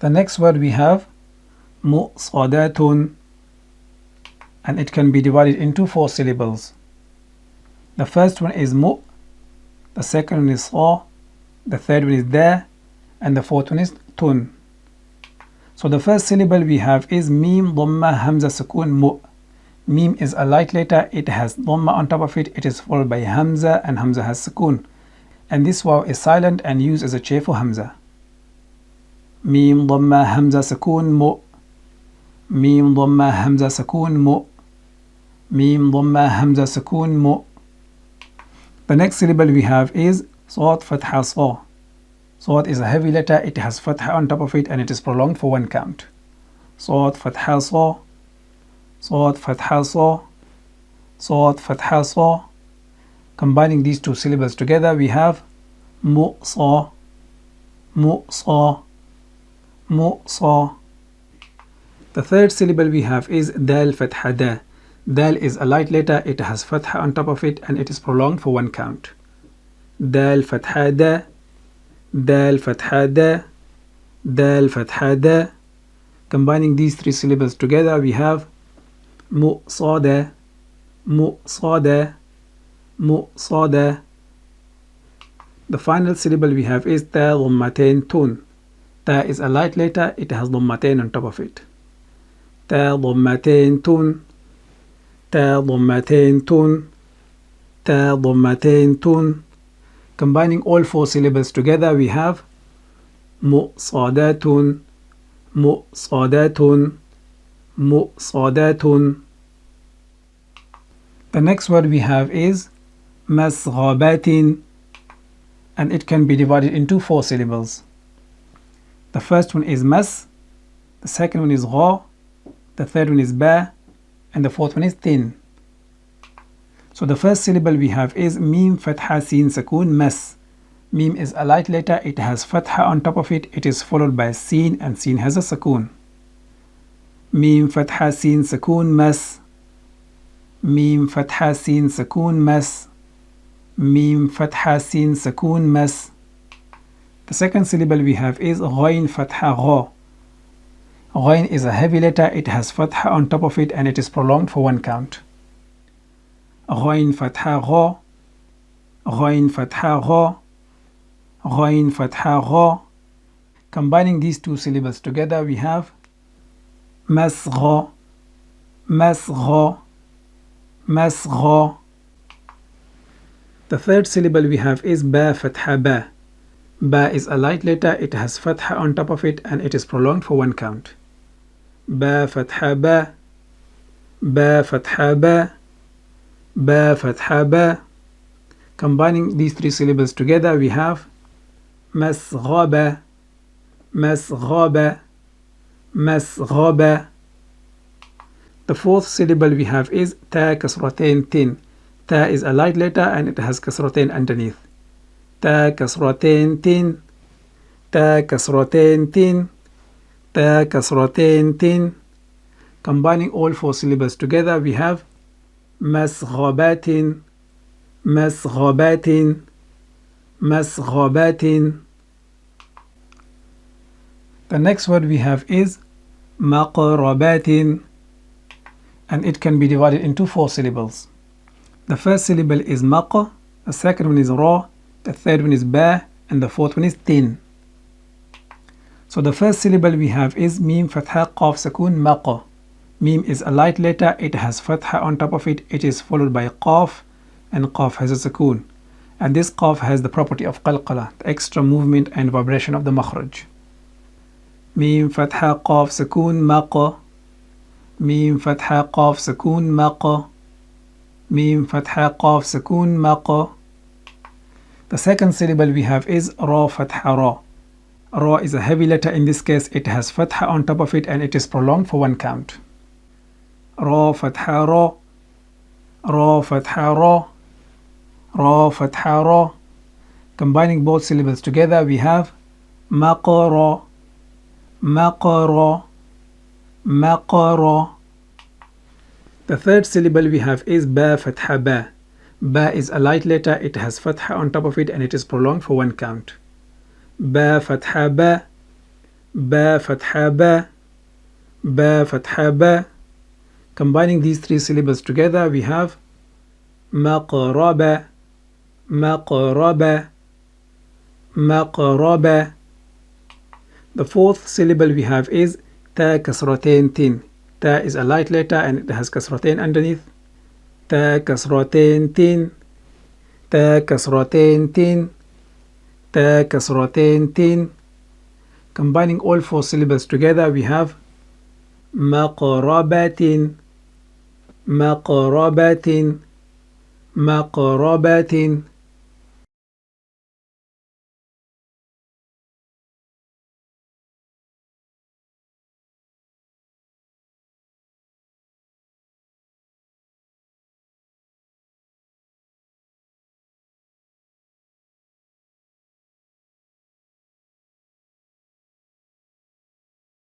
The next word we have mu'sadatun, and it can be divided into 4 syllables. The first one is mu, the second one is sa, the third one is da, and the fourth one is tun. So the first syllable we have is mim dhamma hamza sukoon mu. Mim is a light letter, it has dhamma on top of it, it is followed by hamza, and hamza has sukoon. And this waw is silent and used as a chair for hamza. Mim dhamma hamza sukoon mu. Mim dhamma hamza sukoon mu. Mim dhamma hamza sukoon mu. The next syllable we have is Sawt Fatha Sa. Sawt is a heavy letter, it has Fatha on top of it and it is prolonged for 1 count. Sawt Fatha Sa. Sawt Fatha Sa. Sawt Fatha Sa. Combining these 2 syllables together we have Mu Sa. Mu Sa. Mu Sa. The third syllable we have is Dal Fatha Da. Dal is a light letter, it has Fatha on top of it and it is prolonged for 1 count. Dal Fatha Da. Dal Fatha Da. Dal Fatha Da. Combining these 3 syllables together we have Mu'sada. Mu'sada. Mu'sada. The final syllable we have is Ta dhammatain tun. Ta is a light letter, it has dhammatain on top of it. Ta dhammatain tun. Ta dhammatain tun. Ta dhammatain tun. Combining all 4 syllables together we have mu'sadatun. Mu'sadatun. Mu'sadatun. The next word we have is masghabatin, and it can be divided into 4 syllables. The first one is mas, the second one is gha, the third one is ba, and the fourth one is tin. So the first syllable we have is mim fatha sin sukoon mas. Mim is a light letter, it has fatha on top of it, it is followed by sin and sin has a sukoon. Mim fatha sin sukoon mas. Mim fatha sin sukoon mas. Mim fatha sin sukoon mas. The second syllable we have is ghain fatha gha. Ghain is a heavy letter, it has fatha on top of it and it is prolonged for 1 count. Ghain fatha gha. Ghain fatha gha. Ghain fatha gha. Combining these 2 syllables together we have masgha. Masgha. Masgha. The third syllable we have is ba fatha ba. Ba is a light letter, it has fatha on top of it and it is prolonged for 1 count. Ba fatha ba. Ba fatha ba. Ba fatha ba. Combining these 3 syllables together we have masghaba. Masghaba. Masghaba. The fourth syllable we have is ta kasratain tin. Ta is a light letter and it has kasratain underneath. Ta kasratain tin. Ta kasratain tin. Ta kasratain tin. Combining all 4 syllables together we have masghabatin. Masghabatin. Masghabatin. The next word we have is maqrabatin, and it can be divided into 4 syllables. The first syllable is maq, the second one is ra, the third one is ba, and the fourth one is tin. So the first syllable we have is mim fatha qaf sukoon maq. Mim is a light letter, it has fatha on top of it, it is followed by qaf, and qaf has a sukoon. And this qaf has the property of qalqala, the extra movement and vibration of the makhraj. Mim fatha qaf sukoon maq. Mim fatha qaf sukoon maq. Mim fatha qaf sukoon maq. The second syllable we have is ra fatha ra. Ra is a heavy letter, in this case it has fatha on top of it and it is prolonged for 1 count. Ra fatha ra. Ra fatha ra. Ra fatha ra. Combining both syllables together we have maqra. Maqra. Maqra. The third syllable we have is ba fatha ba. Ba is a light letter, it has fatha on top of it and it is prolonged for 1 count. Ba fatha ba. ba fatha ba, ba fatha ba. Combining these three syllables together, we have maqraba, maqraba, maqraba. The fourth syllable we have is ta kasratain tin. Ta is a light letter and it has kasratain underneath. Ta kasratain tin, ta kasratain tin, ta kasratain tin. Combining all four syllables together, we have maqrabatin, maqrabatin, maqrabatin.